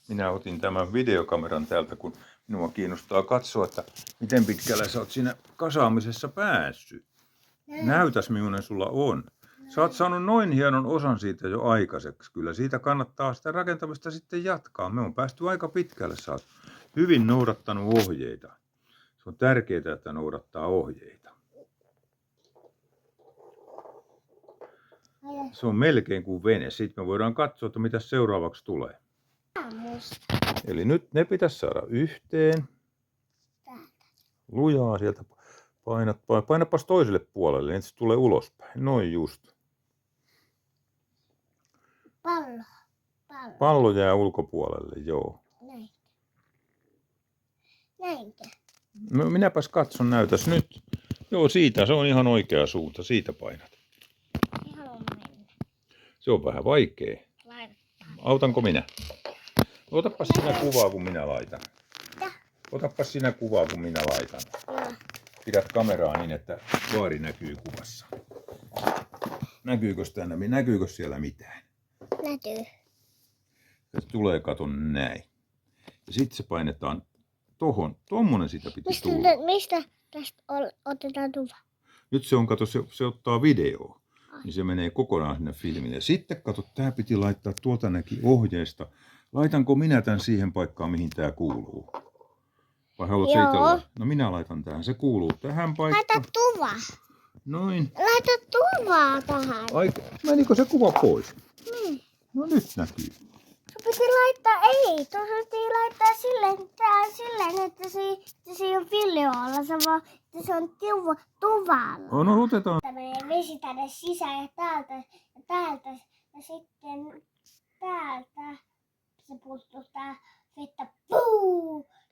Minä otin tämän videokameran täältä, kun minua kiinnostaa katsoa, että miten pitkällä sä oot siinä kasaamisessa päässyt. Näytäs, millainen sulla on. Sä oot saanut noin hienon osan siitä jo aikaiseksi. Kyllä siitä kannattaa sitä rakentamista sitten jatkaa. Me on päästy aika pitkälle. Sä oot hyvin noudattanut ohjeita. Se on tärkeää, että noudattaa ohjeita. Se on melkein kuin vene. Sitten me voidaan katsoa, että mitä seuraavaksi tulee. Eli nyt ne pitäisi saada yhteen. Lujaa sieltä. Painapas toiselle puolelle, niin se tulee ulospäin. Noin just. Pallo jää ulkopuolelle, joo. Näinkö? No minäpäs katson, näytäs nyt. Joo, siitä, se on ihan oikea suunta. Siitä painat. Se on vähän vaikea. Autanko minä? Otapas sinä kuvaa, kun minä laitan. Otapas sinä kuvaa, kun minä laitan. Pidät kameraa niin, että vaari näkyy kuvassa. Näkyykö siellä mitään? Näkyy. Se tulee, kato näin. Ja sitten se painetaan tohon. Tommonen siitä pitäisi tulla. Mistä tästä otetaan tuva? Nyt se on, kato, se ottaa videoa. Niin se menee kokonaan sinne filmille. Sitten kato, tää piti laittaa tuolta näki ohjeesta. Laitanko minä tän siihen paikkaan, mihin tää kuuluu? Vai haluat seitellä? No minä laitan tähän. Se kuuluu tähän paikkaan. Laita tuva. Noin. Laita tuvaa tähän. Ai, menikö se kuva pois? Niin. No nyt näkyy. Sun piti laittaa, tuossa piti laittaa silleen, että se ei ole videolla, se on tuvalla. No otetaan. Tämä menee vesi tänne sisään ja täältä ja sitten täältä se pustuttaa vettä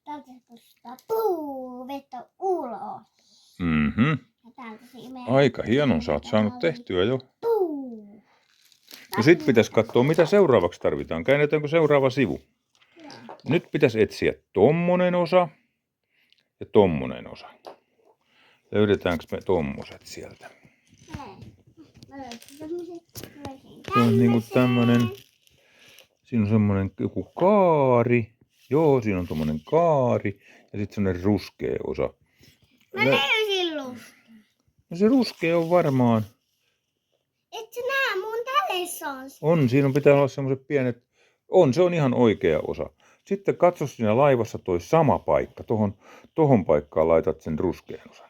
täältä se pustuttaa vettä ulos. Mhm. Ja täältä se imee. Aika hieno, sä oot saanut tehtyä jo. No sit pitäisi katsoa, mitä seuraavaksi tarvitaan. Käännetäänkö seuraava sivu? Nyt pitäisi etsiä tommonen osa ja tommonen osa. Löydetäänkö me tommoset sieltä? Se on niinku tämmönen, siinä on semmonen joku kaari. Joo, siinä on tommonen kaari ja sit semmonen ruskea osa. Mä löysin No se ruskea on varmaan. et sä näe mun kädessä on. On, siinä pitää olla semmoiset pienet. Se on ihan oikea osa. Sitten katso siinä laivassa toi sama paikka. Tohon paikkaan laitat sen ruskean osan.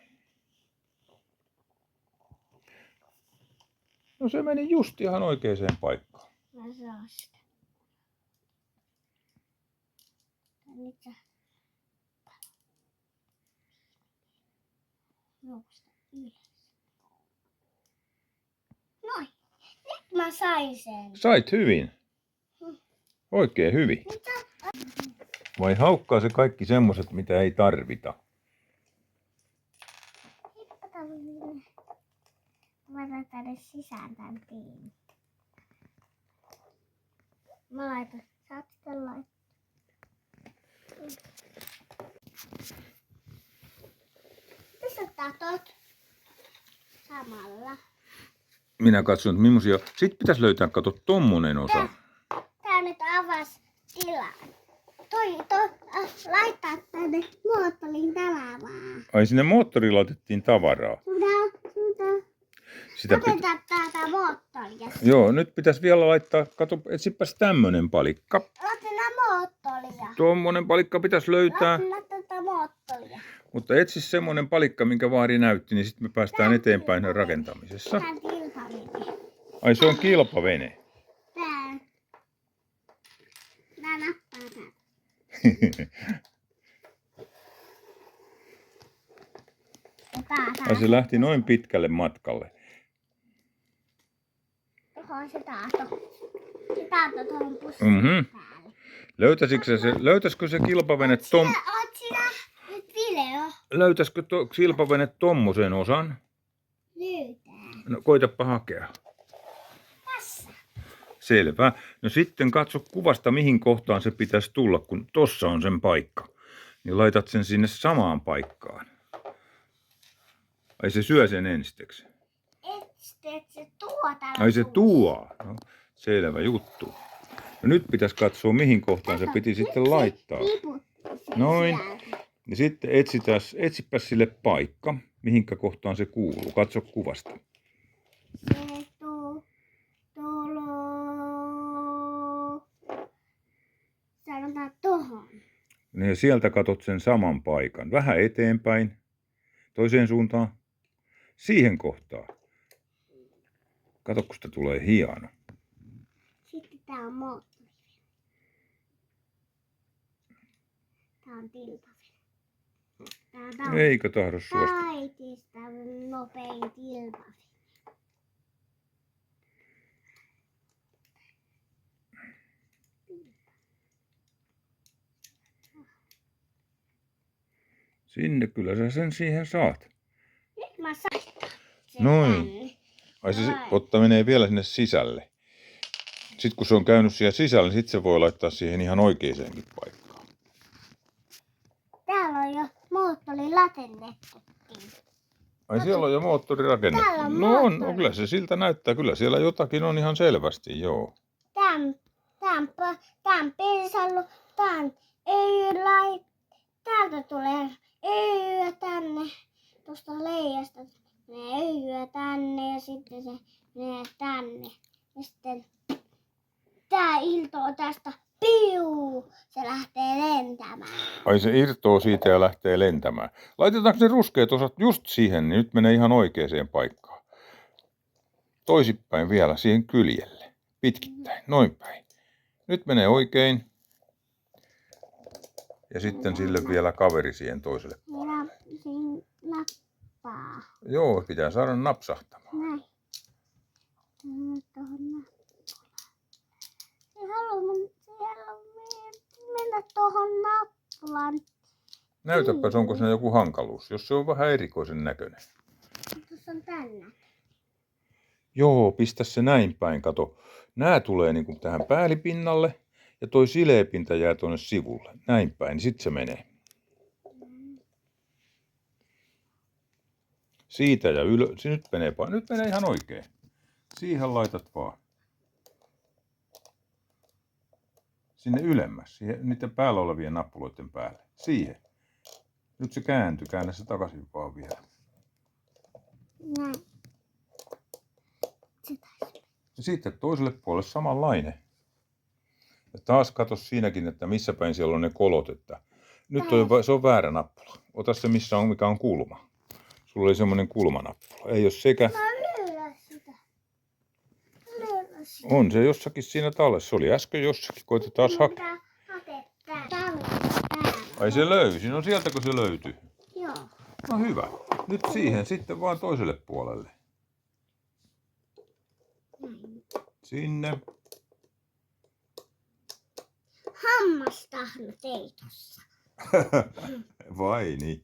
No se meni just ihan oikeaan paikkaan. Mä saan sitä. Nyt sä nousta ylös. Noin. Nyt mä sain sen. Sait hyvin. Oikein hyvin. Vai haukkaa se kaikki semmoset, mitä ei tarvita? Mä laitan tänne sisään tän tiimin. Mä laitan. Saat sitten laittaa. Missä tatot? Samalla. Minä katson, että millaisia. Sitten pitäisi löytää, kato, tommonen osa. Tää nyt avas tilan. Laittaa tänne moottorin tavaraa. Ai sinne moottoriin laitettiin tavaraa. Sitä Otetaan täältä moottoria. Joo, nyt pitäisi vielä laittaa, kato, etsipäs tämmönen palikka. Otetaan moottoria. Tuommoinen palikka pitäisi löytää. Otetaan moottoria. Mutta etsi semmonen palikka, minkä Vaari näytti, niin sitten me päästään eteenpäin rakentamisessa. Tää kilpavene. Ai se on kilpavene. Tää nappaa tää. Ai se lähti noin pitkälle matkalle. Tuohon se taato. Se taato tuohon pussiin päälle. Löytäisikö se kilpavene Oot sinä nyt video? Löytäisikö kilpavene tommosen osan? Löytää. No koitapa hakea. Tässä. Selvä. No sitten katso kuvasta, mihin kohtaan se pitäisi tulla, kun tossa on sen paikka. Niin laitat sen sinne samaan paikkaan. Ai se syö sen ensiksi. Et se tuo täällä. Ai se tuo. No, selvä juttu. No nyt pitäisi katsoa, mihin kohtaan se piti sitten laittaa. Noin. Ja sitten etsipä sille paikka, mihinkä kohtaan se kuuluu. Katso kuvasta. Sanotaan tohon. Ja sieltä katot sen saman paikan. Vähän eteenpäin. Toiseen suuntaan. Siihen kohtaan. Kato, kun sitä tulee hieno. Sitten tää on moottori. Tää on tilpavene. Tää on Eikö tahdo suosta? kaikista nopein tilpavene. Sinne kyllä sä sen siihen saat. Nyt mä saan sen Noin. tänne. Ai se Otta menee vielä sinne sisälle. Sitten kun se on käynyt siellä sisällä, niin sitten se voi laittaa siihen ihan oikeeseenkin paikkaan. Täällä on jo moottori latennettu. Ai siellä on jo moottori rakennettu. Täällä on No on, moottori. kyllä se siltä näyttää. Kyllä siellä jotakin on ihan selvästi, joo. Tän piisallu, tän ei täältä tulee öljyä tänne, tuosta leijasta menee öljyä tänne ja sitten se menee tänne. Ja sitten tää iltoo tästä, piu, se lähtee lentämään. Ai se irtoo siitä ja lähtee lentämään. Laitetaanko ne ruskeat osat just siihen, niin nyt menee ihan oikeaan paikkaan. Toisinpäin vielä siihen kyljelle. Pitkittäin, noin päin. Nyt menee oikein. Ja sitten sille vielä kaveri siihen toiselle. Siinä nappaa. Joo, pitää saada napsahtamaan. Näin. Tuohon nappulaan. Ei halua mennä tuohon nappulaan. Näytäpäs, onko siinä joku hankaluus, jos se on vähän erikoisen näköinen. Tuossa on tänne. Joo, pistä se näin päin, kato. Nää tulee niin kuin tähän päällipinnalle ja toi sileä pinta jää tuonne sivulle. Näin päin, niin sit se menee. Siitä ja ylös. Nyt menee ihan oikein. Siihen laitat vaan. Sinne ylemmäs, siihen, niiden päällä olevien nappuloiden päälle. Siihen. Nyt se kääntyy, käännä se takaisin vaan vielä. Näin. Ja sitten toiselle puolelle samanlainen. Ja taas katso siinäkin, että missä päin siellä on ne kolot. Että nyt se on väärä nappula. Ota se, mikä on kulma. Sulla oli semmoinen kulmanappula. Ei ole sekä... On se jossakin siinä tallessa. Se oli äsken jossakin. Koita taas hakea. Ai se löysi. No sieltäkö se löytyi? Joo. No hyvä. Nyt siihen sitten vaan toiselle puolelle. Sinne. Hammastahna ei tossa. Vai niin?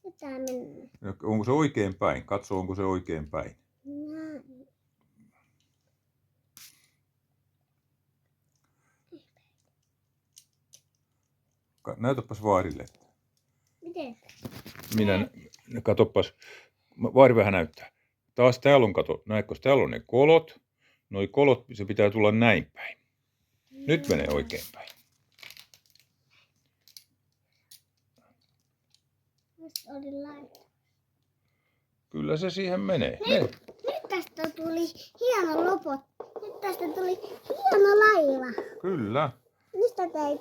Nyt tää menee. Onko se oikein päin? Katso, onko se oikein päin. Näin. Näytäpäs Vaarille. Miten? Katoppas. Vaari vähän näyttää. Taas täällä on, kato, näetkö, täällä on ne kolot. Noi kolot, se pitää tulla näin päin. Nyt menee oikein päin. Mistä oli laita? Kyllä se siihen menee. Nyt tästä tuli hieno loput. Nyt tästä tuli hieno laiva. Kyllä. Nyt ei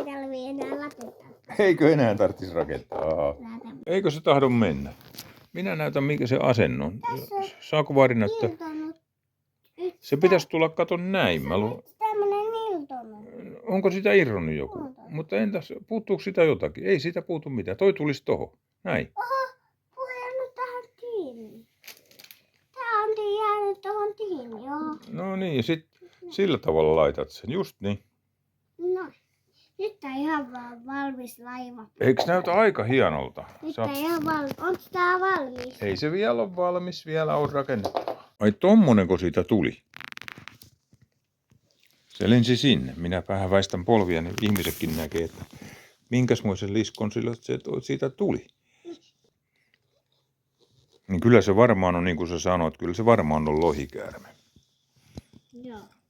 tarvii enää latentaa. Eikö enää tarvitsisi rakentaa? Eikö se tahdo mennä? Minä näytän, mikä se asento on. Saako Vaari näyttää? Se pitäisi tulla, kato näin. Tämmönen iltonut. Onko sitä irronnut joku? Mutta entäs, puuttuuko sitä jotakin? Ei siitä puutu mitään. Toi tulisi tohon. Näin. Oho, puheen nyt tähän kiinni. Tää on jäänyt tohon kiinni, joo. No niin, ja sit sillä tavalla laitat sen. Just niin. No, nyt tää ihan valmis laiva. Eikö näytä aika hienolta? Nyt tää ihan valmis. Onks tää valmis? Ei se vielä ole valmis, vielä on rakennettu. Ai tommonenko siitä tuli? Se lensi sinne. Minä vähän väistän polvia, niin ihmisetkin näkee, että minkäsmoisen liskon sillä se siitä tuli. Niin kyllä se varmaan on, niin kuin sä sanoit, kyllä se varmaan on lohikäärme. Joo.